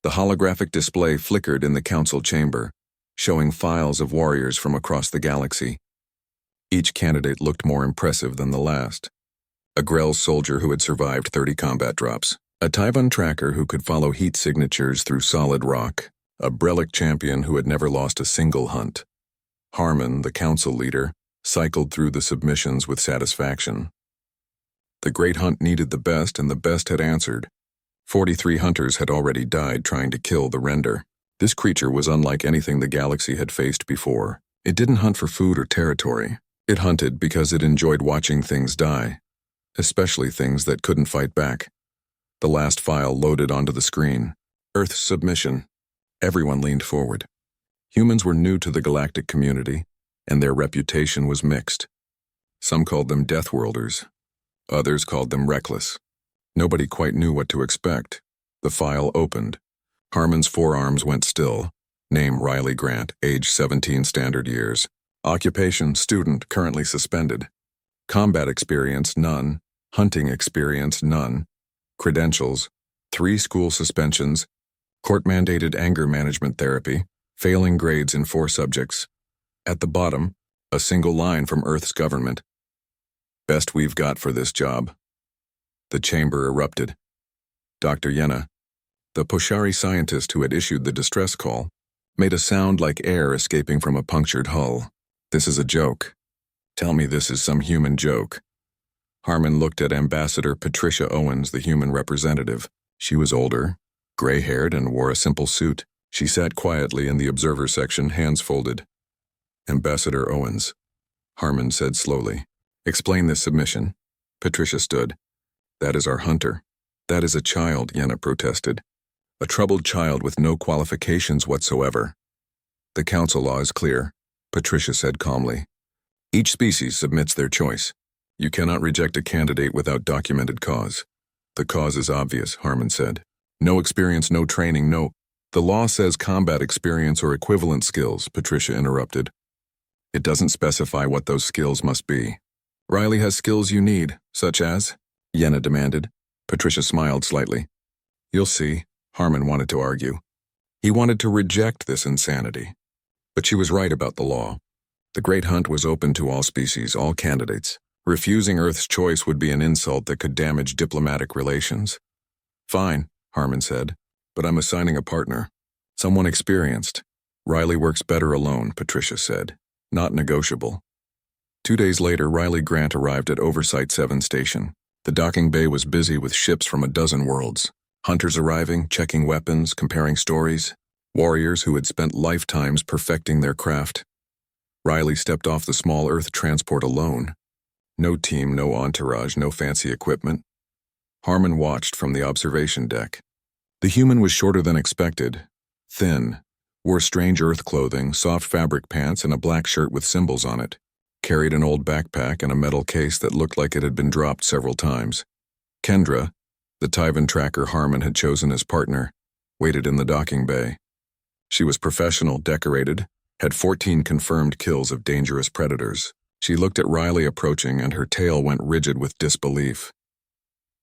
The holographic display flickered in the council chamber, showing files of warriors from across the galaxy. Each candidate looked more impressive than the last. A Grell soldier who had survived 30 combat drops, a Tyvon tracker who could follow heat signatures through solid rock, a Brelic champion who had never lost a single hunt. Harmon, the council leader, cycled through the submissions with satisfaction. The great hunt needed the best, and the best had answered. 43 hunters had already died trying to kill the render. This creature was unlike anything the galaxy had faced before. It didn't hunt for food or territory. It hunted because it enjoyed watching things die, especially things that couldn't fight back. The last file loaded onto the screen. Earth's submission. Everyone leaned forward. Humans were new to the galactic community, and their reputation was mixed. Some called them deathworlders. Others called them reckless. Nobody quite knew what to expect. The file opened. Harmon's forearms went still. Name Riley Grant, age 17 standard years. Occupation, student, currently suspended. Combat experience, none. Hunting experience, none. Credentials, 3 school suspensions. Court-mandated anger management therapy. Failing grades in 4 subjects. At the bottom, a single line from Earth's government. Best we've got for this job. The chamber erupted. Dr. Yenna, the Poshari scientist who had issued the distress call, made a sound like air escaping from a punctured hull. This is a joke. Tell me this is some human joke. Harmon looked at Ambassador Patricia Owens, the human representative. She was older, gray-haired, and wore a simple suit. She sat quietly in the observer section, hands folded. Ambassador Owens, Harmon said slowly. Explain this submission. Patricia stood. That is our hunter. That is a child, Yenna protested. A troubled child with no qualifications whatsoever. The council law is clear, Patricia said calmly. Each species submits their choice. You cannot reject a candidate without documented cause. The cause is obvious, Harmon said. No experience, no training, no... The law says combat experience or equivalent skills, Patricia interrupted. It doesn't specify what those skills must be. Riley has skills you need, such as... Yenna demanded. Patricia smiled slightly. You'll see, Harmon wanted to argue. He wanted to reject this insanity. But she was right about the law. The Great Hunt was open to all species, all candidates. Refusing Earth's choice would be an insult that could damage diplomatic relations. Fine, Harmon said, but I'm assigning a partner. Someone experienced. Riley works better alone, Patricia said. Not negotiable. 2 days later, Riley Grant arrived at Oversight 7 Station. The docking bay was busy with ships from a dozen worlds. Hunters arriving, checking weapons, comparing stories. Warriors who had spent lifetimes perfecting their craft. Riley stepped off the small Earth transport alone. No team, no entourage, no fancy equipment. Harmon watched from the observation deck. The human was shorter than expected, thin, wore strange Earth clothing, soft fabric pants, and a black shirt with symbols on it. Carried an old backpack and a metal case that looked like it had been dropped several times. Kendra, the Tyvon tracker Harmon had chosen as partner, waited in the docking bay. She was professional, decorated, had 14 confirmed kills of dangerous predators. She looked at Riley approaching, and her tail went rigid with disbelief.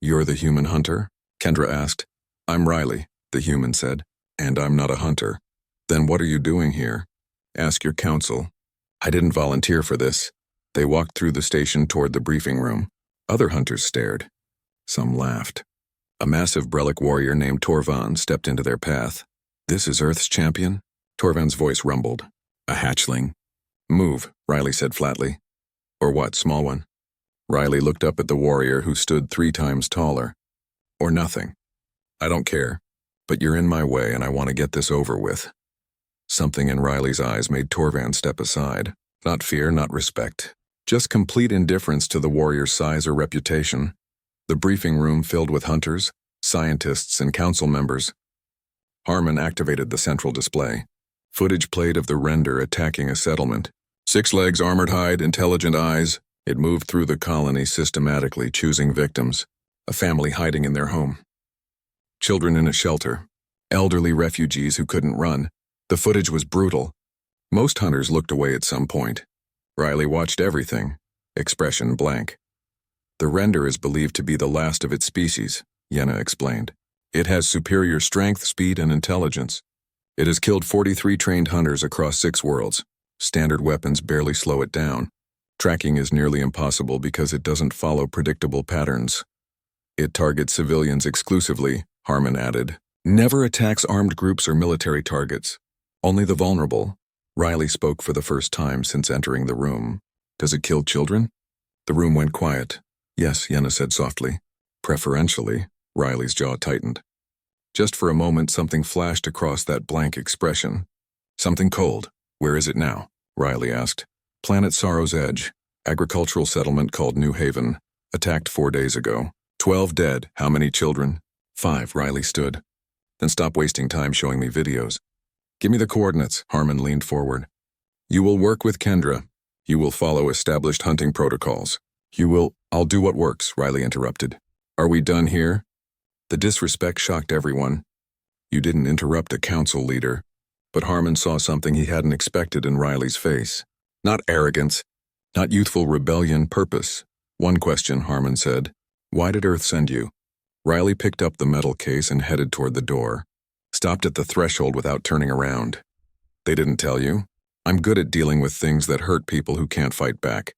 You're the human hunter? Kendra asked. I'm Riley, the human said, and I'm not a hunter. Then what are you doing here? Ask your council. I didn't volunteer for this. They walked through the station toward the briefing room. Other hunters stared. Some laughed. A massive Brelic warrior named Torvan stepped into their path. This is Earth's champion? Torvan's voice rumbled. A hatchling. Move, Riley said flatly. Or what, small one? Riley looked up at the warrior who stood 3 times taller. Or nothing. I don't care, but you're in my way and I want to get this over with. Something in Riley's eyes made Torvan step aside. Not fear, not respect. Just complete indifference to the warrior's size or reputation. The briefing room filled with hunters, scientists, and council members. Harmon activated the central display. Footage played of the render attacking a settlement. 6 legs, armored hide, intelligent eyes. It moved through the colony systematically, choosing victims. A family hiding in their home. Children in a shelter. Elderly refugees who couldn't run. The footage was brutal. Most hunters looked away at some point. Riley watched everything, expression blank. The render is believed to be the last of its species, Yenna explained. It has superior strength, speed, and intelligence. It has killed 43 trained hunters across 6 worlds. Standard weapons barely slow it down. Tracking is nearly impossible because it doesn't follow predictable patterns. It targets civilians exclusively, Harmon added. Never attacks armed groups or military targets. Only the vulnerable. Riley spoke for the first time since entering the room. Does it kill children? The room went quiet. Yes, Yenna said softly. Preferentially. Riley's jaw tightened. Just for a moment, something flashed across that blank expression. Something cold. Where is it now? Riley asked. Planet Sorrow's Edge. Agricultural settlement called New Haven. Attacked 4 days ago. 12 dead. How many children? 5. Riley stood. Then stop wasting time showing me videos. Give me the coordinates. Harmon leaned forward. You will work with Kendra. You will follow established hunting protocols. I'll do what works, Riley interrupted. Are we done here? The disrespect shocked everyone. You didn't interrupt a council leader. But Harmon saw something he hadn't expected in Riley's face. Not arrogance, not youthful rebellion, purpose. One question, Harmon said. Why did Earth send you? Riley picked up the metal case and headed toward the door. Stopped at the threshold without turning around. They didn't tell you? I'm good at dealing with things that hurt people who can't fight back.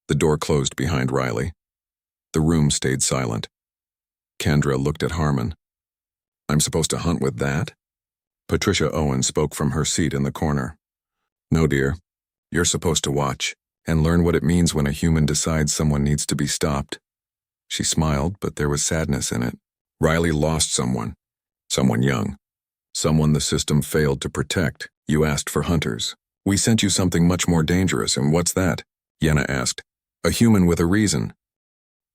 The door closed behind Riley. The room stayed silent. Kendra looked at Harmon. I'm supposed to hunt with that? Patricia Owen spoke from her seat in the corner. No, dear. You're supposed to watch and learn what it means when a human decides someone needs to be stopped. She smiled, but there was sadness in it. Riley lost someone. Someone young. Someone the system failed to protect. You asked for hunters. We sent you something much more dangerous, and what's that? Yenna asked. A human with a reason.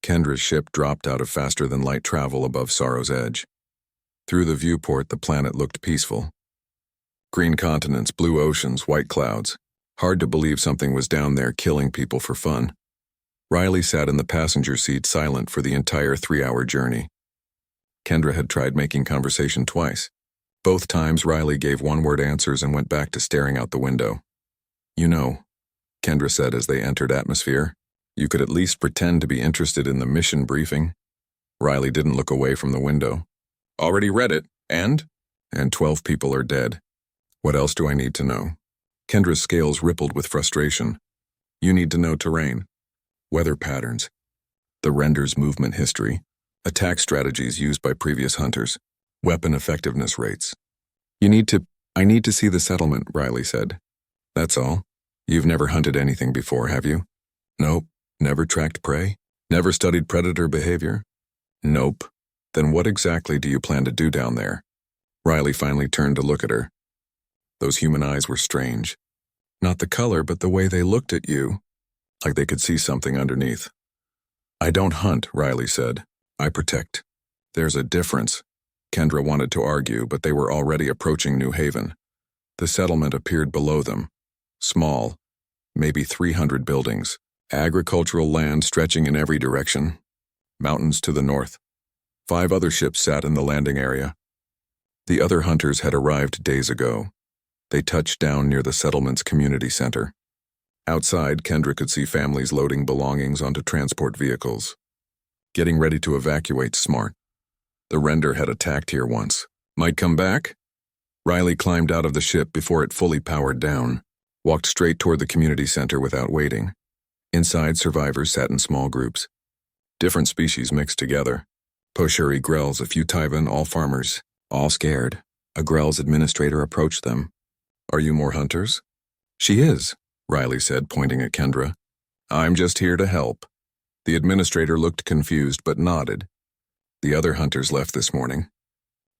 Kendra's ship dropped out of faster-than-light travel above Sorrow's Edge. Through the viewport, the planet looked peaceful. Green continents, blue oceans, white clouds. Hard to believe something was down there killing people for fun. Riley sat in the passenger seat silent for the entire 3-hour journey. Kendra had tried making conversation twice. Both times Riley gave one-word answers and went back to staring out the window. You know, Kendra said as they entered atmosphere, you could at least pretend to be interested in the mission briefing. Riley didn't look away from the window. Already read it, and? And 12 people are dead. What else do I need to know? Kendra's scales rippled with frustration. You need to know terrain, weather patterns, the render's movement history, attack strategies used by previous hunters, weapon effectiveness rates. I need to see the settlement, Riley said. That's all. You've never hunted anything before, have you? Nope. Never tracked prey? Never studied predator behavior? Nope. Then what exactly do you plan to do down there? Riley finally turned to look at her. Those human eyes were strange. Not the color, but the way they looked at you. Like they could see something underneath. I don't hunt, Riley said. I protect. There's a difference. Kendra wanted to argue, but they were already approaching New Haven. The settlement appeared below them. Small, maybe 300 buildings. Agricultural land stretching in every direction. Mountains to the north. 5 other ships sat in the landing area. The other hunters had arrived days ago. They touched down near the settlement's community center. Outside, Kendra could see families loading belongings onto transport vehicles. Getting ready to evacuate smart. The render had attacked here once. Might come back? Riley climbed out of the ship before it fully powered down. Walked straight toward the community center without waiting. Inside, survivors sat in small groups. Different species mixed together. Poshuri Grells, a few Tyvan, all farmers. All scared. A Grells administrator approached them. Are you more hunters? She is, Riley said, pointing at Kendra. I'm just here to help. The administrator looked confused but nodded. The other hunters left this morning.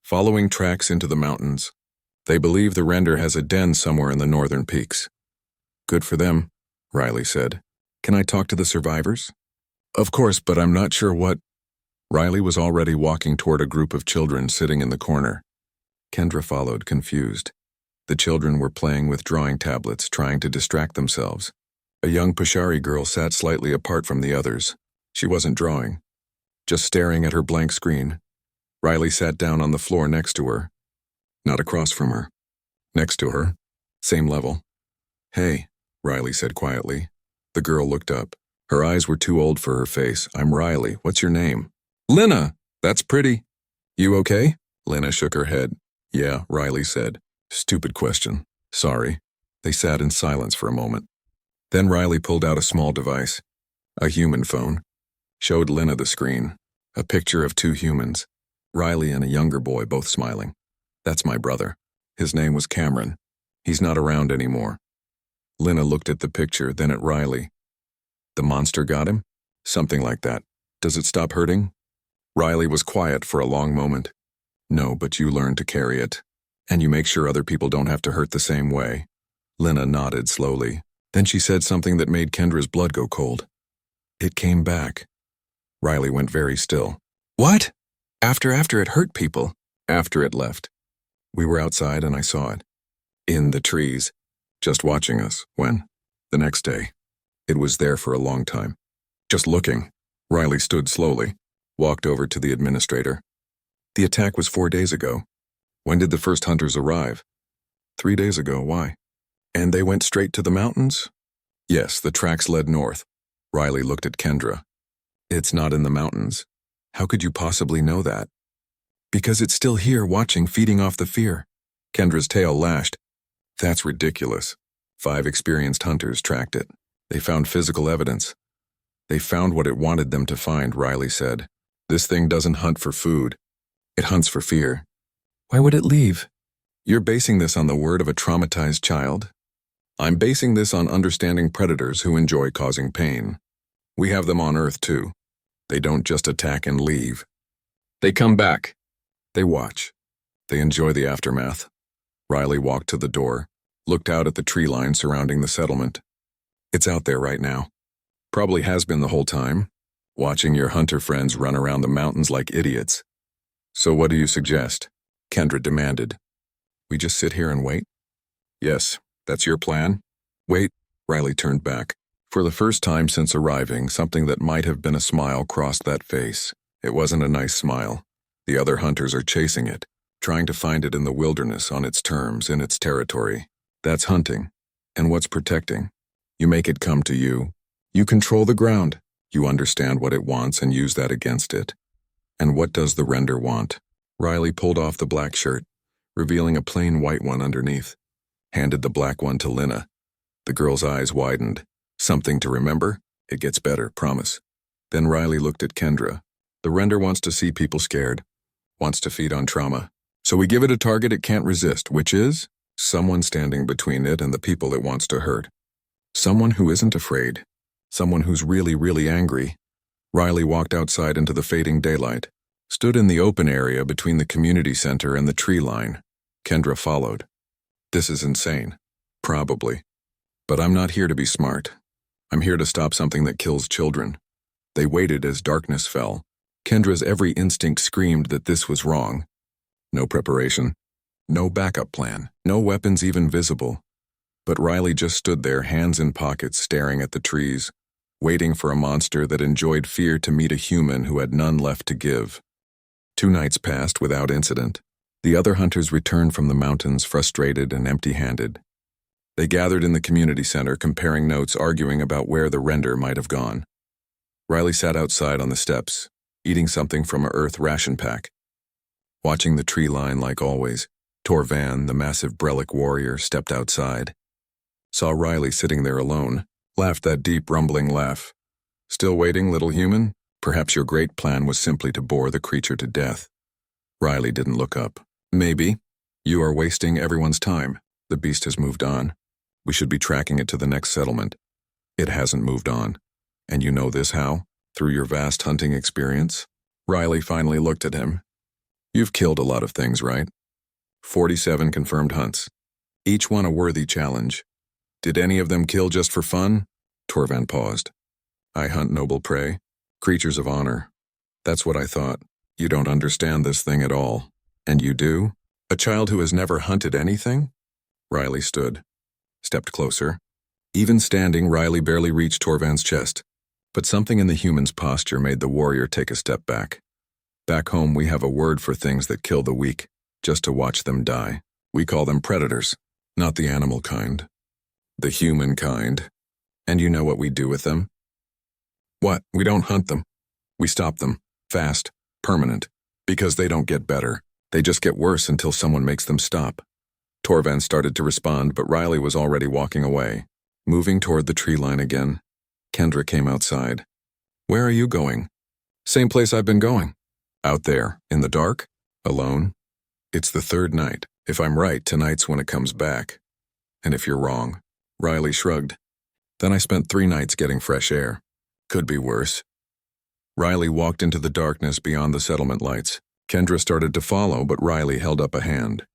Following tracks into the mountains. They believe the render has a den somewhere in the northern peaks. Good for them, Riley said. Can I talk to the survivors? Of course, but I'm not sure what. Riley was already walking toward a group of children sitting in the corner. Kendra followed, confused. The children were playing with drawing tablets, trying to distract themselves. A young Pashari girl sat slightly apart from the others. She wasn't drawing, just staring at her blank screen. Riley sat down on the floor next to her. Not across from her. Next to her. Same level. Hey, Riley said quietly. The girl looked up. Her eyes were too old for her face. I'm Riley. What's your name? Lena! That's pretty. You okay? Lena shook her head. Yeah, Riley said. Stupid question. Sorry. They sat in silence for a moment. Then Riley pulled out a small device. A human phone. Showed Lena the screen. A picture of two humans. Riley and a younger boy both smiling. That's my brother. His name was Cameron. He's not around anymore. Lena looked at the picture, then at Riley. The monster got him? Something like that. Does it stop hurting? Riley was quiet for a long moment. No, but you learn to carry it. And you make sure other people don't have to hurt the same way. Lena nodded slowly. Then she said something that made Kendra's blood go cold. It came back. Riley went very still. What? After it hurt people? After it left. We were outside and I saw it. In the trees. Just watching us. When? The next day. It was there for a long time. Just looking. Riley stood slowly. Walked over to the administrator. The attack was 4 days ago. When did the first hunters arrive? 3 days ago. Why? And they went straight to the mountains? Yes, the tracks led north. Riley looked at Kendra. It's not in the mountains. How could you possibly know that? Because it's still here watching, feeding off the fear. Kendra's tail lashed. That's ridiculous. 5 experienced hunters tracked it. They found physical evidence. They found what it wanted them to find, Riley said. This thing doesn't hunt for food. It hunts for fear. Why would it leave? You're basing this on the word of a traumatized child? I'm basing this on understanding predators who enjoy causing pain. We have them on Earth too. They don't just attack and leave. They come back. They watch. They enjoy the aftermath. Riley walked to the door, looked out at the tree line surrounding the settlement. It's out there right now. Probably has been the whole time, watching your hunter friends run around the mountains like idiots. So what do you suggest? Kendra demanded. We just sit here and wait? Yes, that's your plan? Wait, Riley turned back. For the first time since arriving, something that might have been a smile crossed that face. It wasn't a nice smile. The other hunters are chasing it, trying to find it in the wilderness on its terms, in its territory. That's hunting. And what's protecting? You make it come to you. You control the ground. You understand what it wants and use that against it. And what does the render want? Riley pulled off the black shirt, revealing a plain white one underneath. Handed the black one to Lena. The girl's eyes widened. Something to remember? It gets better, promise. Then Riley looked at Kendra. The render wants to see people scared. Wants to feed on trauma. So we give it a target it can't resist, which is someone standing between it and the people it wants to hurt. Someone who isn't afraid. Someone who's really, really angry. Riley walked outside into the fading daylight, stood in the open area between the community center and the tree line. Kendra followed. This is insane. Probably. But I'm not here to be smart. I'm here to stop something that kills children. They waited as darkness fell. Kendra's every instinct screamed that this was wrong. No preparation. No backup plan. No weapons even visible. But Riley just stood there, hands in pockets, staring at the trees, waiting for a monster that enjoyed fear to meet a human who had none left to give. 2 nights passed without incident. The other hunters returned from the mountains frustrated and empty-handed. They gathered in the community center, comparing notes, arguing about where the render might have gone. Riley sat outside on the steps, eating something from a Earth ration pack. Watching the tree line like always, Torvan, the massive Brelic warrior, stepped outside. Saw Riley sitting there alone, laughed that deep, rumbling laugh. Still waiting, little human? Perhaps your great plan was simply to bore the creature to death. Riley didn't look up. Maybe. You are wasting everyone's time. The beast has moved on. We should be tracking it to the next settlement. It hasn't moved on. And you know this how? Through your vast hunting experience? Riley finally looked at him. You've killed a lot of things, right? 47 confirmed hunts. Each one a worthy challenge. Did any of them kill just for fun? Torvan paused. I hunt noble prey. Creatures of honor. That's what I thought. You don't understand this thing at all. And you do? A child who has never hunted anything? Riley stood. Stepped closer. Even standing, Riley barely reached Torvan's chest. But something in the human's posture made the warrior take a step back. Back home, we have a word for things that kill the weak, just to watch them die. We call them predators, not the animal kind. The human kind. And you know what we do with them? What? We don't hunt them. We stop them. Fast. Permanent. Because they don't get better. They just get worse until someone makes them stop. Torvan started to respond, but Riley was already walking away. Moving toward the tree line again, Kendra came outside. Where are you going? Same place I've been going. Out there, in the dark? Alone? It's the third night. If I'm right, tonight's when it comes back. And if you're wrong, Riley shrugged. Then I spent 3 nights getting fresh air. Could be worse. Riley walked into the darkness beyond the settlement lights. Kendra started to follow, but Riley held up a hand.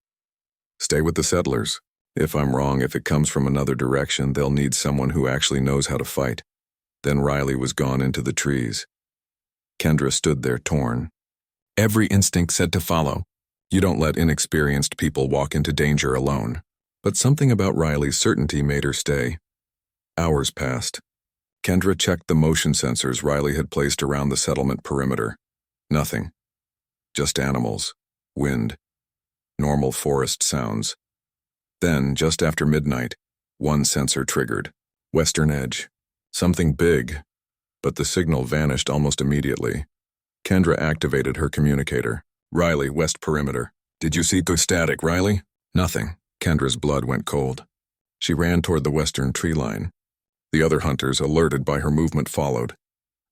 Stay with the settlers. If I'm wrong, if it comes from another direction, they'll need someone who actually knows how to fight. Then Riley was gone into the trees. Kendra stood there torn. Every instinct said to follow. You don't let inexperienced people walk into danger alone. But something about Riley's certainty made her stay. Hours passed. Kendra checked the motion sensors Riley had placed around the settlement perimeter. Nothing. Just animals, wind, normal forest sounds. Then, just after midnight, one sensor triggered. Western edge. Something big. But the signal vanished almost immediately. Kendra activated her communicator. Riley, west perimeter. Did you see the static, Riley? Nothing. Kendra's blood went cold. She ran toward the western tree line. The other hunters, alerted by her movement, followed.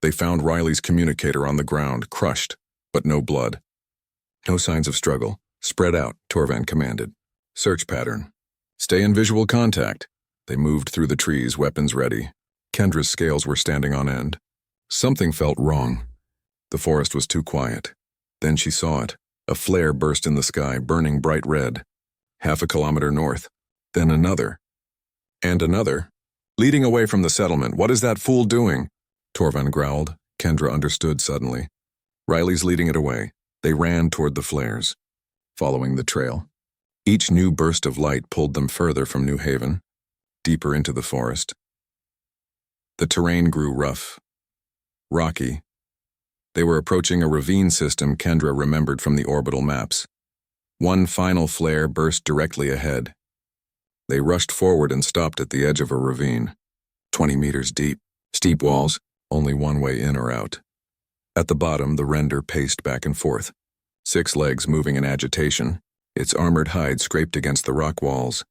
They found Riley's communicator on the ground, crushed, but no blood. No signs of struggle. Spread out, Torvan commanded. Search pattern. Stay in visual contact. They moved through the trees, weapons ready. Kendra's scales were standing on end. Something felt wrong. The forest was too quiet. Then she saw it. A flare burst in the sky, burning bright red. 1/2 kilometer north. Then another. And another. Leading away from the settlement. What is that fool doing? Torvan growled. Kendra understood suddenly. Riley's leading it away. They ran toward the flares, following the trail. Each new burst of light pulled them further from New Haven, deeper into the forest. The terrain grew rough, rocky. They were approaching a ravine system Kendra remembered from the orbital maps. One final flare burst directly ahead. They rushed forward and stopped at the edge of a ravine, 20 meters deep, steep walls, only one way in or out. At the bottom, the render paced back and forth, 6 legs moving in agitation, its armored hide scraped against the rock walls.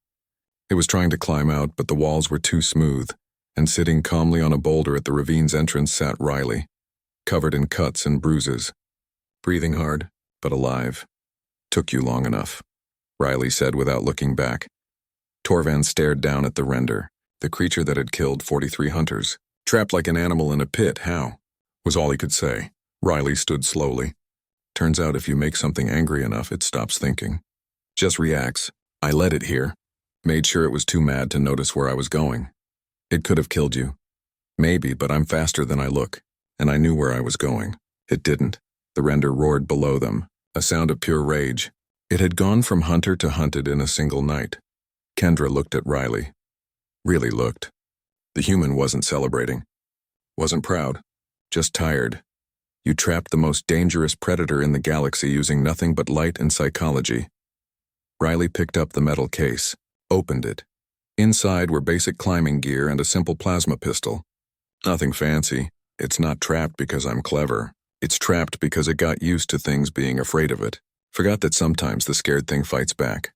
It was trying to climb out, but the walls were too smooth, and sitting calmly on a boulder at the ravine's entrance sat Riley, covered in cuts and bruises. Breathing hard, but alive. Took you long enough, Riley said without looking back. Torvan stared down at the render, the creature that had killed 43 hunters. Trapped like an animal in a pit, how? Was all he could say. Riley stood slowly. Turns out if you make something angry enough, it stops thinking. Just reacts. I led it here. Made sure it was too mad to notice where I was going. It could have killed you. Maybe, but I'm faster than I look, and I knew where I was going. It didn't. The render roared below them, a sound of pure rage. It had gone from hunter to hunted in a single night. Kendra looked at Riley. Really looked. The human wasn't celebrating. Wasn't proud. Just tired. You trapped the most dangerous predator in the galaxy using nothing but light and psychology. Riley picked up the metal case, opened it. Inside were basic climbing gear and a simple plasma pistol. Nothing fancy. It's not trapped because I'm clever. It's trapped because it got used to things being afraid of it. Forgot that sometimes the scared thing fights back.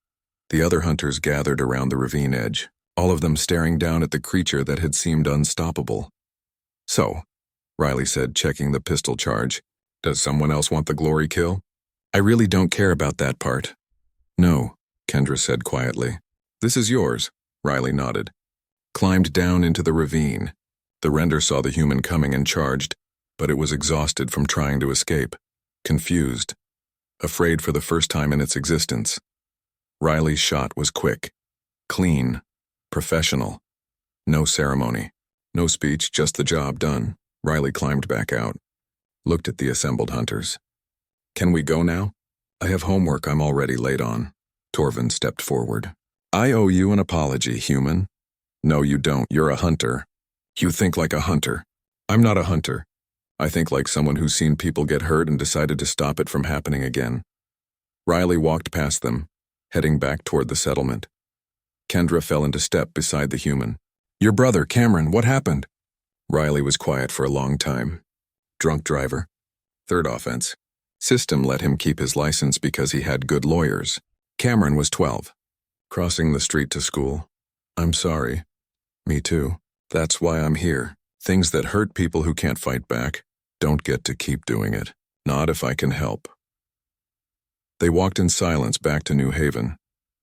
The other hunters gathered around the ravine edge, all of them staring down at the creature that had seemed unstoppable. So, Riley said, checking the pistol charge, does someone else want the glory kill? I really don't care about that part. No, Kendra said quietly. This is yours, Riley nodded. Climbed down into the ravine. The render saw the human coming and charged, but it was exhausted from trying to escape, confused, afraid for the first time in its existence. Riley's shot was quick, clean, professional. No ceremony, no speech, just the job done. Riley climbed back out, looked at the assembled hunters. Can we go now? I have homework I'm already late on. Torvan stepped forward. I owe you an apology, human. No, you don't. You're a hunter. You think like a hunter. I'm not a hunter. I think like someone who's seen people get hurt and decided to stop it from happening again. Riley walked past them, heading back toward the settlement. Kendra fell into step beside the human. Your brother, Cameron, what happened? Riley was quiet for a long time. Drunk driver. Third offense. System let him keep his license because he had good lawyers. Cameron was 12. Crossing the street to school. I'm sorry. Me too. That's why I'm here. Things that hurt people who can't fight back don't get to keep doing it. Not if I can help. They walked in silence back to New Haven.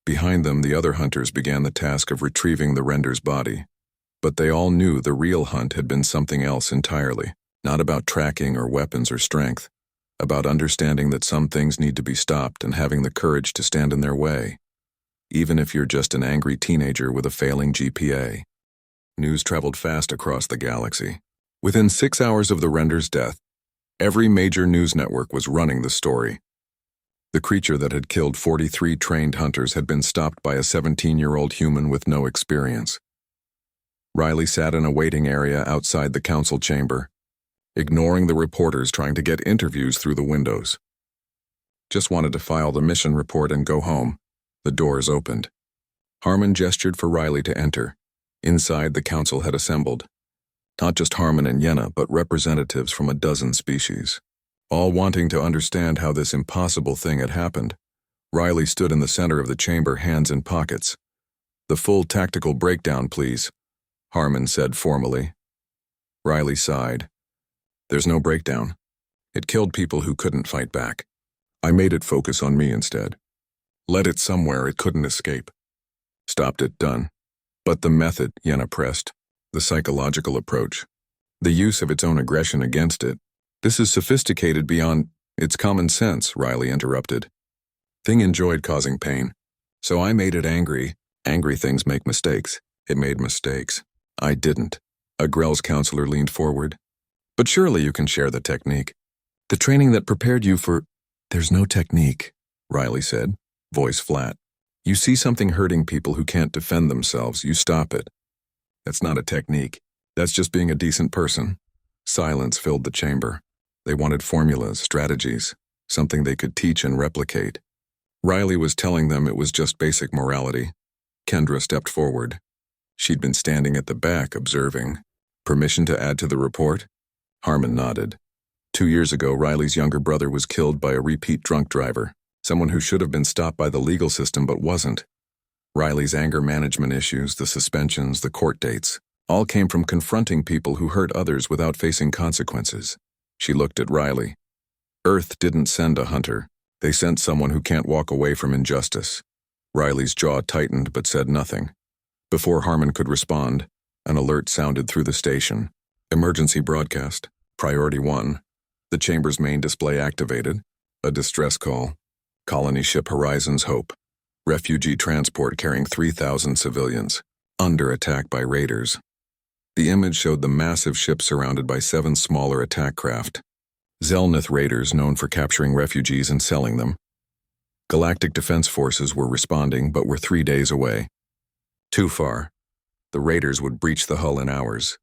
Behind them, the other hunters began the task of retrieving the render's body. But they all knew the real hunt had been something else entirely. Not about tracking or weapons or strength. About understanding that some things need to be stopped and having the courage to stand in their way. Even if you're just an angry teenager with a failing GPA. News traveled fast across the galaxy. Within 6 hours of the render's death, every major news network was running the story. The creature that had killed 43 trained hunters had been stopped by a 17-year-old human with no experience. Riley sat in a waiting area outside the council chamber, ignoring the reporters trying to get interviews through the windows. Just wanted to file the mission report and go home. The doors opened. Harmon gestured for Riley to enter. Inside, the council had assembled. Not just Harmon and Yenna, but representatives from a dozen species. All wanting to understand how this impossible thing had happened. Riley stood in the center of the chamber, hands in pockets. The full tactical breakdown, please, Harmon said formally. Riley sighed. There's no breakdown. It killed people who couldn't fight back. I made it focus on me instead. Led it somewhere it couldn't escape. Stopped it, done. But the method, Yenna pressed. The psychological approach. The use of its own aggression against it. This is sophisticated beyond its common sense, Riley interrupted. Thing enjoyed causing pain. So I made it angry. Angry things make mistakes. It made mistakes. I didn't. A Grell's counselor leaned forward. But surely you can share the technique. The training that prepared you for... There's no technique, Riley said, voice flat. You see something hurting people who can't defend themselves, you stop it. That's not a technique. That's just being a decent person. Silence filled the chamber. They wanted formulas, strategies, something they could teach and replicate. Riley was telling them it was just basic morality. Kendra stepped forward. She'd been standing at the back, observing. Permission to add to the report? Harmon nodded. 2 years ago, Riley's younger brother was killed by a repeat drunk driver, someone who should have been stopped by the legal system but wasn't. Riley's anger management issues, the suspensions, the court dates, all came from confronting people who hurt others without facing consequences. She looked at Riley. Earth didn't send a hunter. They sent someone who can't walk away from injustice. Riley's jaw tightened but said nothing. Before Harmon could respond, an alert sounded through the station. Emergency broadcast. Priority 1. The chamber's main display activated. A distress call. Colony ship Horizon's Hope. Refugee transport carrying 3,000 civilians. Under attack by raiders. The image showed the massive ship surrounded by 7 smaller attack craft. Zelnith raiders known for capturing refugees and selling them. Galactic Defense Forces were responding but were 3 days away. Too far. The raiders would breach the hull in hours.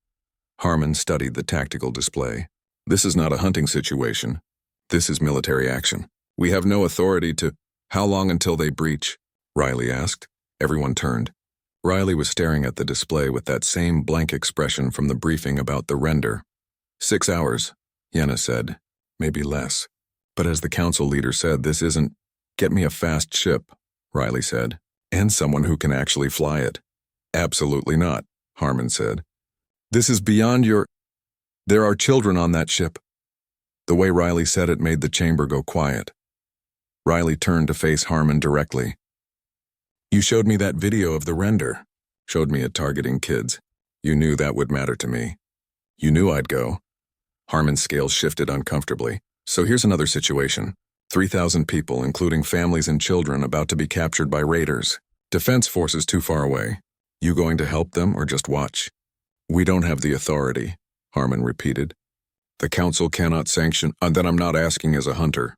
Harmon studied the tactical display. This is not a hunting situation. This is military action. We have no authority to... How long until they breach? Riley asked. Everyone turned. Riley was staring at the display with that same blank expression from the briefing about the render. 6 hours, Yenna said. Maybe less. But as the council leader said, this isn't... Get me a fast ship, Riley said. And someone who can actually fly it. Absolutely not, Harmon said. This is beyond your... There are children on that ship. The way Riley said it made the chamber go quiet. Riley turned to face Harmon directly. You showed me that video of the render. Showed me it targeting kids. You knew that would matter to me. You knew I'd go. Harmon's scales shifted uncomfortably. So here's another situation. 3,000 people, including families and children, about to be captured by raiders. Defense forces too far away. You going to help them or just watch? We don't have the authority, Harmon repeated. The council cannot sanction... Then I'm not asking as a hunter.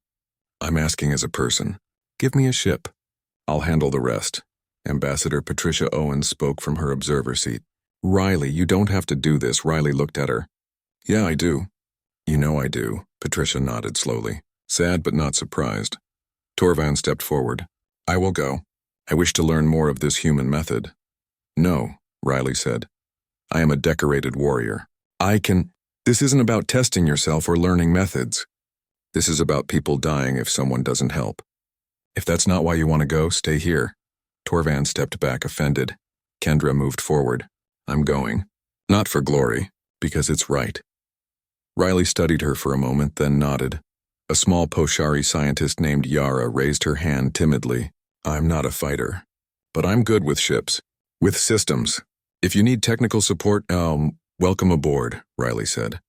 I'm asking as a person. Give me a ship. I'll handle the rest. Ambassador Patricia Owens spoke from her observer seat. Riley, you don't have to do this. Riley looked at her. Yeah, I do. You know I do. Patricia nodded slowly, sad but not surprised. Torvan stepped forward. I will go. I wish to learn more of this human method. No, Riley said. I am a decorated warrior. I can... This isn't about testing yourself or learning methods. This is about people dying if someone doesn't help. If that's not why you want to go, stay here. Torvan stepped back, offended. Kendra moved forward. I'm going. Not for glory, because it's right. Riley studied her for a moment, then nodded. A small Poshari scientist named Yara raised her hand timidly. I'm not a fighter, but I'm good with ships, with systems. If you need technical support, welcome aboard, Riley said.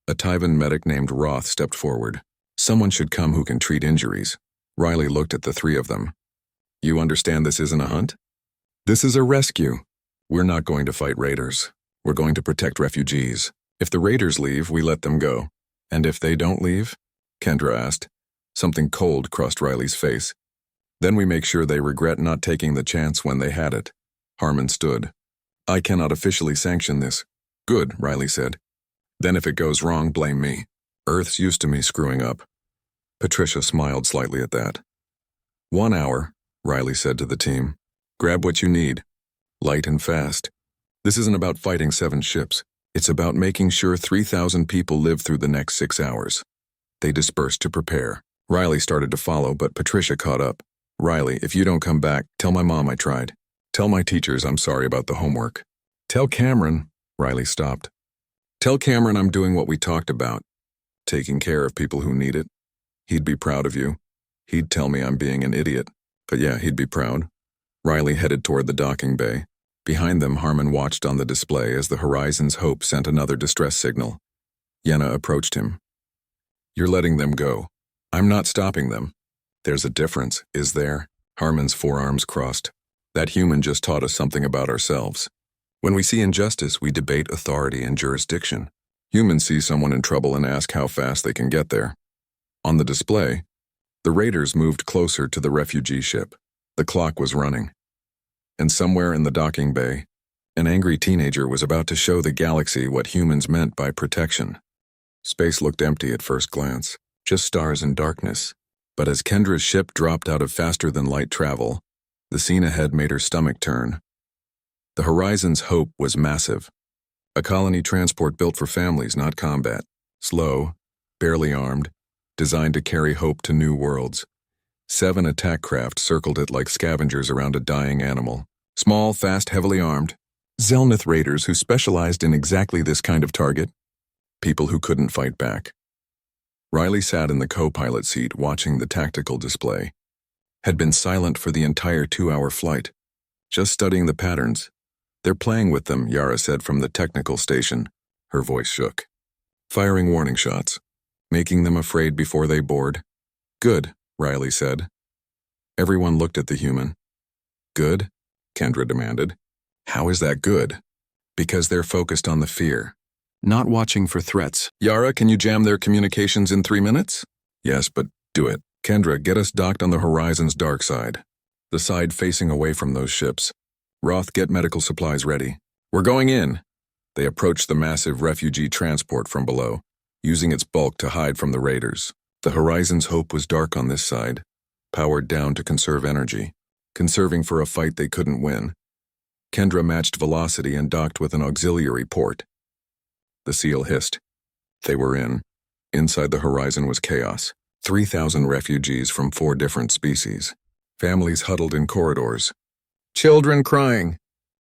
A Tyvan medic named Roth stepped forward. Someone should come who can treat injuries. Riley looked at the three of them. You understand this isn't a hunt? This is a rescue. We're not going to fight raiders. We're going to protect refugees. If the raiders leave, we let them go. And if they don't leave? Kendra asked. Something cold crossed Riley's face. Then we make sure they regret not taking the chance when they had it. Harmon stood. I cannot officially sanction this. Good, Riley said. Then if it goes wrong, blame me. Earth's used to me screwing up. Patricia smiled slightly at that. 1 hour, Riley said to the team. Grab what you need. Light and fast. This isn't about fighting 7 ships. It's about making sure 3,000 people live through the next 6 hours. They dispersed to prepare. Riley started to follow, but Patricia caught up. Riley, if you don't come back, tell my mom I tried. Tell my teachers I'm sorry about the homework. Tell Cameron, Riley stopped. Tell Cameron I'm doing what we talked about. Taking care of people who need it. He'd be proud of you. He'd tell me I'm being an idiot. But yeah, he'd be proud. Riley headed toward the docking bay. Behind them, Harmon watched on the display as the Horizon's Hope sent another distress signal. Yenna approached him. You're letting them go. I'm not stopping them. There's a difference, is there? Harmon's forearms crossed. That human just taught us something about ourselves. When we see injustice, we debate authority and jurisdiction. Humans see someone in trouble and ask how fast they can get there. On the display, the raiders moved closer to the refugee ship. The clock was running. And somewhere in the docking bay, an angry teenager was about to show the galaxy what humans meant by protection. Space looked empty at first glance, just stars and darkness. But as Kendra's ship dropped out of faster-than-light travel, the scene ahead made her stomach turn. The Horizon's Hope was massive. A colony transport built for families, not combat. Slow, barely armed, designed to carry hope to new worlds. 7 attack craft circled it like scavengers around a dying animal. Small, fast, heavily armed. Zelnith raiders who specialized in exactly this kind of target. People who couldn't fight back. Riley sat in the co-pilot seat watching the tactical display. Had been silent for the entire 2-hour flight. Just studying the patterns. They're playing with them, Yara said from the technical station. Her voice shook. Firing warning shots. Making them afraid before they board. Good, Riley said. Everyone looked at the human. Good? Kendra demanded. How is that good? Because they're focused on the fear. Not watching for threats. Yara, can you jam their communications in 3 minutes? Yes, but do it. Kendra, get us docked on the Horizon's dark side. The side facing away from those ships. Roth, get medical supplies ready. We're going in. They approached the massive refugee transport from below, using its bulk to hide from the raiders. The Horizon's Hope was dark on this side, powered down to conserve energy, conserving for a fight they couldn't win. Kendra matched velocity and docked with an auxiliary port. The seal hissed. They were in. Inside the Horizon was chaos. 3,000 refugees from 4 different species. Families huddled in corridors. Children crying.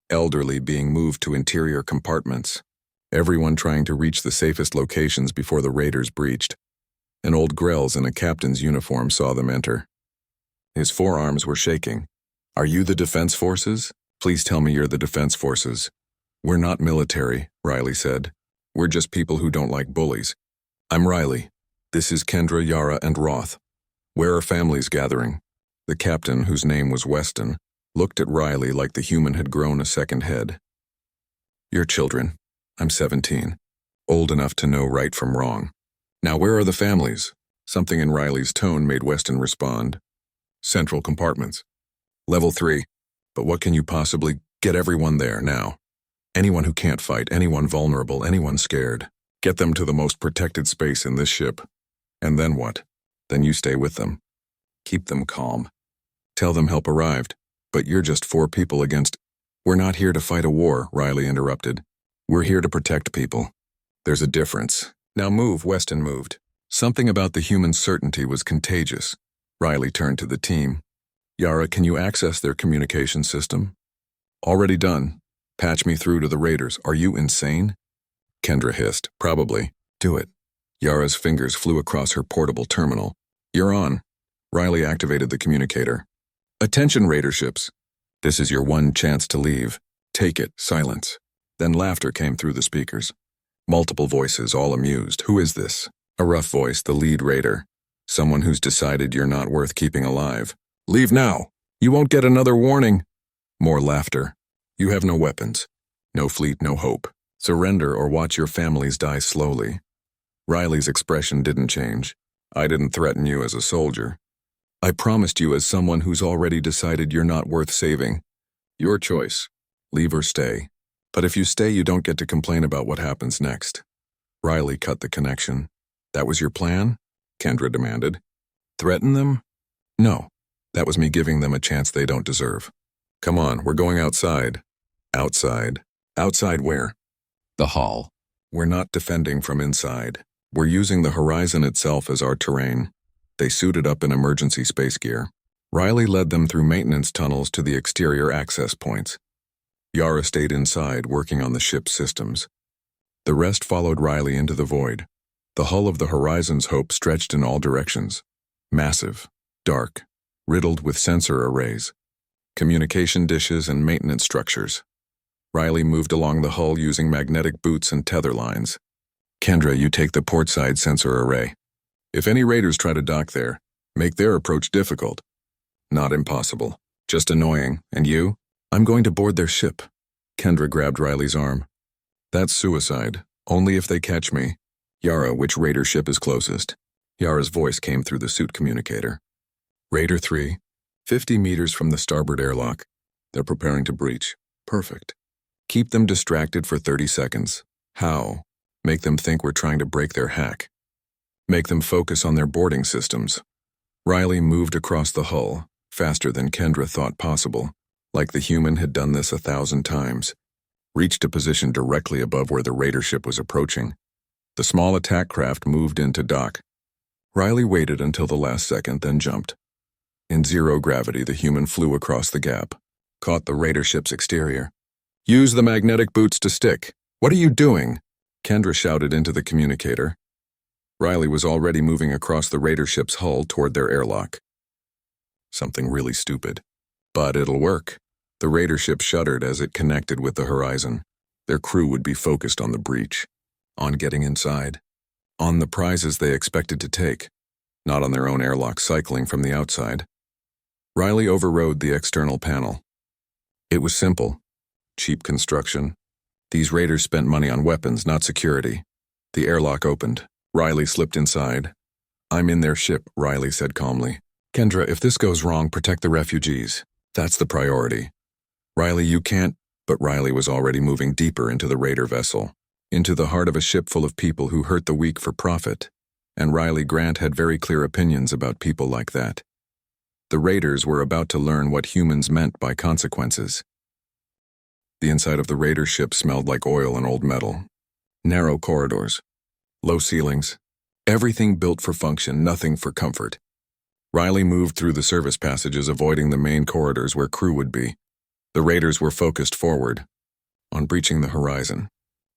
Elderly being moved to interior compartments. Everyone trying to reach the safest locations before the raiders breached. An old Grells in a captain's uniform saw them enter. His forearms were shaking. Are you the Defense Forces? Please tell me you're the Defense Forces. We're not military, Riley said. We're just people who don't like bullies. I'm Riley. This is Kendra, Yara, and Roth. Where are families gathering? The captain, whose name was Weston, looked at Riley like the human had grown a second head. Your children. I'm 17. Old enough to know right from wrong. Now where are the families? Something in Riley's tone made Weston respond. Central compartments. Level 3. But what can you possibly get everyone there now? Anyone who can't fight, anyone vulnerable, anyone scared. Get them to the most protected space in this ship. And then what? Then you stay with them. Keep them calm. Tell them help arrived. But you're just 4 people against... We're not here to fight a war, Riley interrupted. We're here to protect people. There's a difference. Now move, Weston moved. Something about the human certainty was contagious. Riley turned to the team. Yara, can you access their communication system? Already done. Patch me through to the raiders. Are you insane? Kendra hissed. Probably. Do it. Yara's fingers flew across her portable terminal. You're on. Riley activated the communicator. Attention, raider ships. This is your one chance to leave. Take it. Silence. Then laughter came through the speakers. Multiple voices, all amused. Who is this? A rough voice, the lead raider. Someone who's decided you're not worth keeping alive. Leave now. You won't get another warning. More laughter. You have no weapons. No fleet, no hope. Surrender or watch your families die slowly. Riley's expression didn't change. I didn't threaten you as a soldier. I promised you as someone who's already decided you're not worth saving. Your choice. Leave or stay. But if you stay, you don't get to complain about what happens next. Riley cut the connection. That was your plan? Kendra demanded. Threaten them? No. That was me giving them a chance they don't deserve. Come on, we're going outside. Outside? Outside where? The hall. We're not defending from inside. We're using the horizon itself as our terrain. They suited up in emergency space gear. Riley led them through maintenance tunnels to the exterior access points. Yara stayed inside, working on the ship's systems. The rest followed Riley into the void. The hull of the Horizon's Hope stretched in all directions. Massive, dark, riddled with sensor arrays, communication dishes, and maintenance structures. Riley moved along the hull using magnetic boots and tether lines. Kendra, you take the portside sensor array. If any raiders try to dock there, make their approach difficult. Not impossible, just annoying. And you? I'm going to board their ship. Kendra grabbed Riley's arm. That's suicide, only if they catch me. Yara, which raider ship is closest? Yara's voice came through the suit communicator. Raider 3, 50 meters from the starboard airlock. They're preparing to breach. Perfect. Keep them distracted for 30 seconds. How? Make them think we're trying to break their hack. Make them focus on their boarding systems. Riley moved across the hull, faster than Kendra thought possible, like the human had done this 1,000 times. Reached a position directly above where the raider ship was approaching. The small attack craft moved into dock. Riley waited until the last second, then jumped. In zero gravity, the human flew across the gap, caught the raider ship's exterior. Use the magnetic boots to stick. What are you doing? Kendra shouted into the communicator. Riley was already moving across the raider ship's hull toward their airlock. Something really stupid. But it'll work. The raider ship shuddered as it connected with the horizon. Their crew would be focused on the breach, on getting inside, on the prizes they expected to take, not on their own airlock cycling from the outside. Riley overrode the external panel. It was simple. Cheap construction. These raiders spent money on weapons, not security. The airlock opened. Riley slipped inside. I'm in their ship, Riley said calmly. Kendra, if this goes wrong, protect the refugees. That's the priority. Riley, you can't. But Riley was already moving deeper into the raider vessel, into the heart of a ship full of people who hurt the weak for profit. And Riley Grant had very clear opinions about people like that. The raiders were about to learn what humans meant by consequences. The inside of the raider ship smelled like oil and old metal. Narrow corridors, low ceilings, everything built for function, nothing for comfort. Riley moved through the service passages, avoiding the main corridors where crew would be. The raiders were focused forward, on breaching the horizon,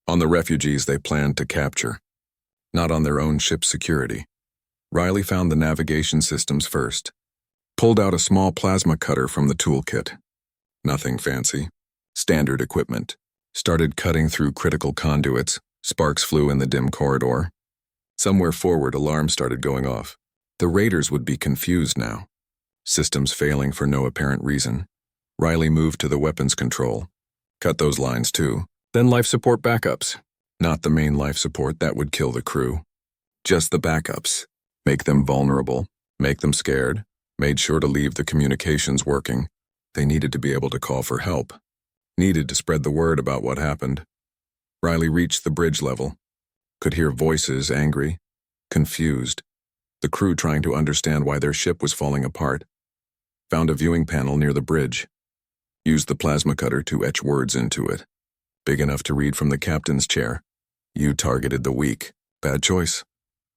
on the refugees they planned to capture, not on their own ship's security. Riley found the navigation systems first, pulled out a small plasma cutter from the toolkit. Nothing fancy. Standard equipment. Started cutting through critical conduits. Sparks flew in the dim corridor. Somewhere forward, alarms started going off. The raiders would be confused now. Systems failing for no apparent reason. Riley moved to the weapons control. Cut those lines too. Then life support backups. Not the main life support, that would kill the crew. Just the backups. Make them vulnerable. Make them scared. Made sure to leave the communications working. They needed to be able to call for help. Needed to spread the word about what happened. Riley reached the bridge level. Could hear voices, angry, confused. The crew trying to understand why their ship was falling apart. Found a viewing panel near the bridge. Used the plasma cutter to etch words into it. Big enough to read from the captain's chair. You targeted the weak. Bad choice.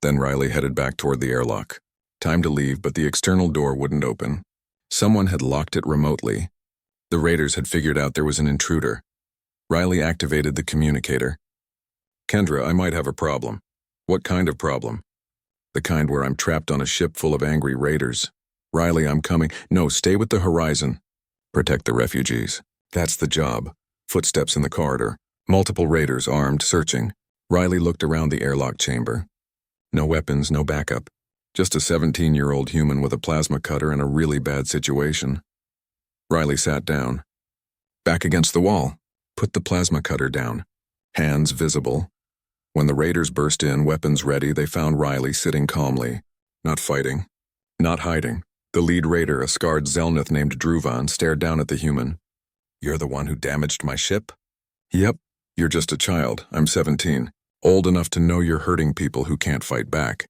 Then Riley headed back toward the airlock. Time to leave, but the external door wouldn't open. Someone had locked it remotely. The raiders had figured out there was an intruder. Riley activated the communicator. "Kendra, I might have a problem." "What kind of problem?" "The kind where I'm trapped on a ship full of angry raiders." "Riley, I'm coming." "No, stay with the horizon. Protect the refugees." "That's the job." Footsteps in the corridor. Multiple raiders armed, searching. Riley looked around the airlock chamber. No weapons, no backup. Just a 17-year-old human with a plasma cutter in a really bad situation. Riley sat down. Back against the wall. Put the plasma cutter down. Hands visible. When the raiders burst in, weapons ready, they found Riley sitting calmly. Not fighting. Not hiding. The lead raider, a scarred Zelnith named Druvan, stared down at the human. "You're the one who damaged my ship?" "Yep. You're just a child. I'm 17. Old enough to know you're hurting people who can't fight back."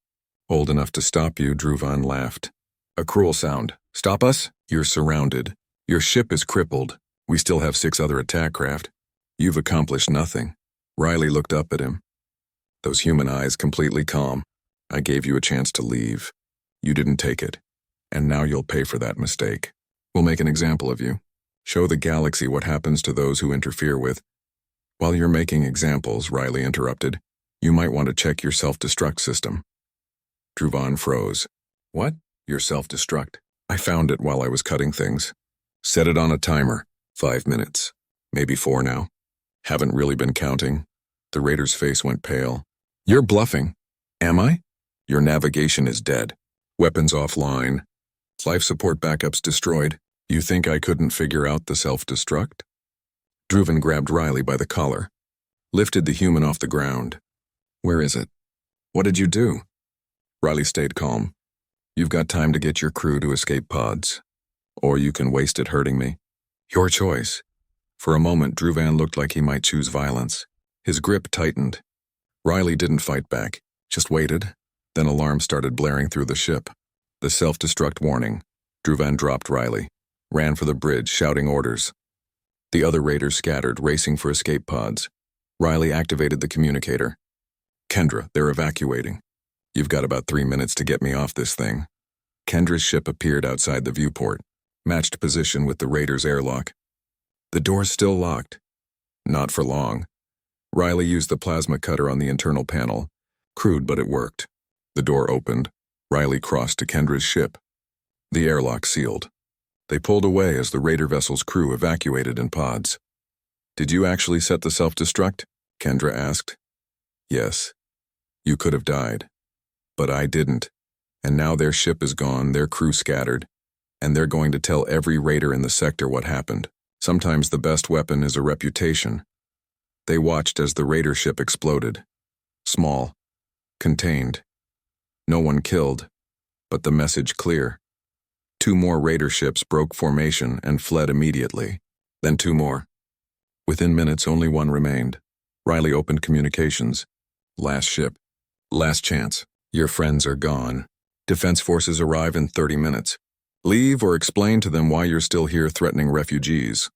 "Old enough to stop you," Druvan laughed. A cruel sound. "Stop us? You're surrounded. Your ship is crippled. We still have 6 other attack craft. You've accomplished nothing." Riley looked up at him. Those human eyes completely calm. "I gave you a chance to leave. You didn't take it. And now you'll pay for that mistake. We'll make an example of you. Show the galaxy what happens to those who interfere with." "While you're making examples," Riley interrupted, "you might want to check your self-destruct system." Druvan froze. "What? Your self-destruct?" "I found it while I was cutting things. Set it on a timer. 5 minutes. Maybe 4 now. Haven't really been counting." The raider's face went pale. "You're bluffing." "Am I?" "Your navigation is dead. Weapons offline. Life support backups destroyed. You think I couldn't figure out the self-destruct?" Druvan grabbed Riley by the collar. Lifted the human off the ground. "Where is it?" "What did you do?" Riley stayed calm. "You've got time to get your crew to escape pods. Or you can waste it hurting me. Your choice." For a moment, Druvan looked like he might choose violence. His grip tightened. Riley didn't fight back, just waited. Then alarms started blaring through the ship. The self-destruct warning. Druvan dropped Riley, ran for the bridge, shouting orders. The other raiders scattered, racing for escape pods. Riley activated the communicator. "Kendra, they're evacuating. You've got about 3 minutes to get me off this thing." Kendra's ship appeared outside the viewport, matched position with the raiders' airlock. "The door's still locked." "Not for long." Riley used the plasma cutter on the internal panel. Crude, but it worked. The door opened. Riley crossed to Kendra's ship. The airlock sealed. They pulled away as the raider vessel's crew evacuated in pods. "Did you actually set the self-destruct?" Kendra asked. "Yes. You could have died. But I didn't. And now their ship is gone, their crew scattered, and they're going to tell every raider in the sector what happened. Sometimes the best weapon is a reputation." They watched as the raider ship exploded. Small. Contained. No one killed, but the message clear. 2 more raider ships broke formation and fled immediately. Then 2 more. Within minutes, only 1 remained. Riley opened communications. "Last ship. Last chance. Your friends are gone. Defense forces arrive in 30 minutes. Leave or explain to them why you're still here threatening refugees."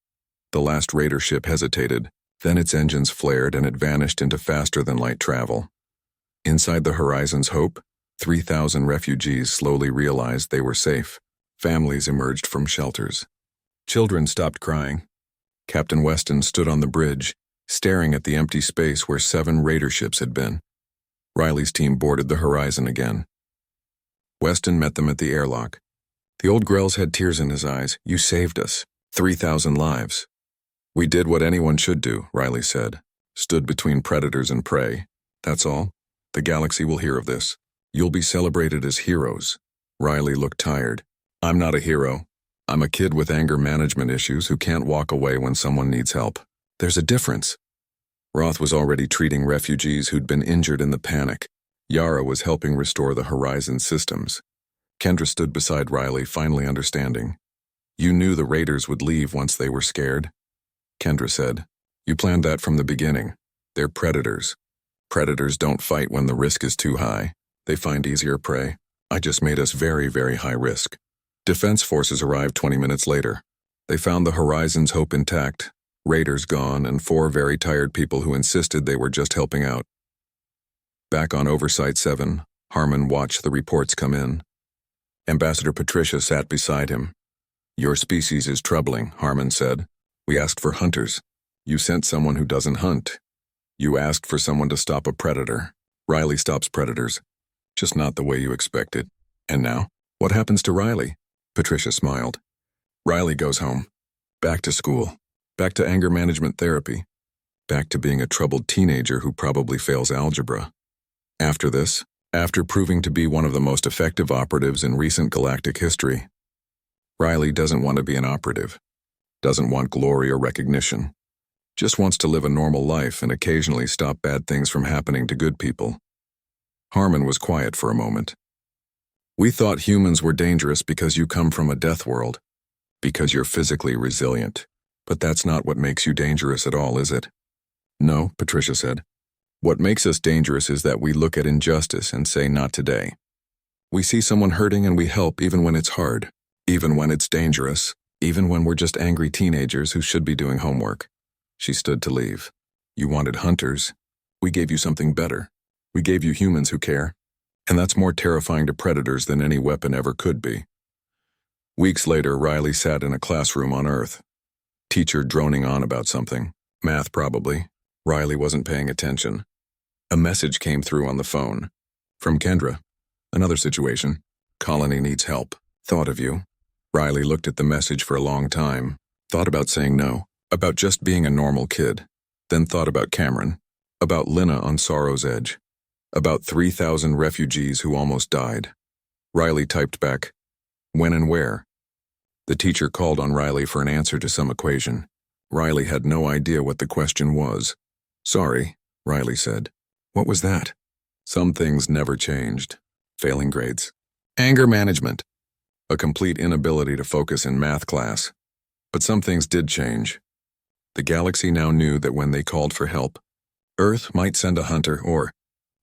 The last raider ship hesitated. Then its engines flared and it vanished into faster-than-light travel. Inside the Horizon's Hope, 3,000 refugees slowly realized they were safe. Families emerged from shelters. Children stopped crying. Captain Weston stood on the bridge, staring at the empty space where 7 raider ships had been. Riley's team boarded the Horizon again. Weston met them at the airlock. The old Grell's had tears in his eyes. "You saved us. 3,000 lives." "We did what anyone should do," Riley said. "Stood between predators and prey. That's all. The galaxy will hear of this. You'll be celebrated as heroes." Riley looked tired. "I'm not a hero. I'm a kid with anger management issues who can't walk away when someone needs help. There's a difference." Roth was already treating refugees who'd been injured in the panic. Yara was helping restore the Horizon systems. Kendra stood beside Riley, finally understanding. "You knew the raiders would leave once they were scared?" Kendra said. "You planned that from the beginning. They're predators. Predators don't fight when the risk is too high. They find easier prey. I just made us very, very high risk." Defense forces arrived 20 minutes later. They found the Horizon's Hope intact, raiders gone, and 4 very tired people who insisted they were just helping out. Back on Oversight 7, Harmon watched the reports come in. Ambassador Patricia sat beside him. "Your species is troubling," Harmon said. "We asked for hunters. You sent someone who doesn't hunt. You asked for someone to stop a predator. Riley stops predators. Just not the way you expected. And now, what happens to Riley?" Patricia smiled. "Riley goes home. Back to school. Back to anger management therapy. Back to being a troubled teenager who probably fails algebra. After this, after proving to be one of the most effective operatives in recent galactic history, Riley doesn't want to be an operative. Doesn't want glory or recognition. Just wants to live a normal life and occasionally stop bad things from happening to good people." Harmon was quiet for a moment. "We thought humans were dangerous because you come from a death world, because you're physically resilient. But that's not what makes you dangerous at all, is it?" "No," Patricia said. "What makes us dangerous is that we look at injustice and say, 'Not today.' We see someone hurting and we help even when it's hard, even when it's dangerous, even when we're just angry teenagers who should be doing homework." She stood to leave. "You wanted hunters. We gave you something better. We gave you humans who care. And that's more terrifying to predators than any weapon ever could be." Weeks later, Riley sat in a classroom on Earth. Teacher droning on about something. Math, probably. Riley wasn't paying attention. A message came through on the phone. From Kendra. "Another situation. Colony needs help. Thought of you." Riley looked at the message for a long time. Thought about saying no. About just being a normal kid. Then thought about Cameron. About Lina on Sorrow's Edge. About 3,000 refugees who almost died. Riley typed back, "When and where?" The teacher called on Riley for an answer to some equation. Riley had no idea what the question was. "Sorry," Riley said. "What was that?" Some things never changed. Failing grades. Anger management. A complete inability to focus in math class. But some things did change. The galaxy now knew that when they called for help, Earth might send a hunter, or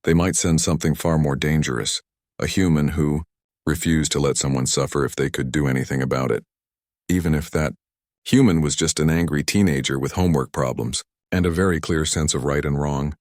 they might send something far more dangerous, a human who refused to let someone suffer if they could do anything about it. Even if that human was just an angry teenager with homework problems and a very clear sense of right and wrong.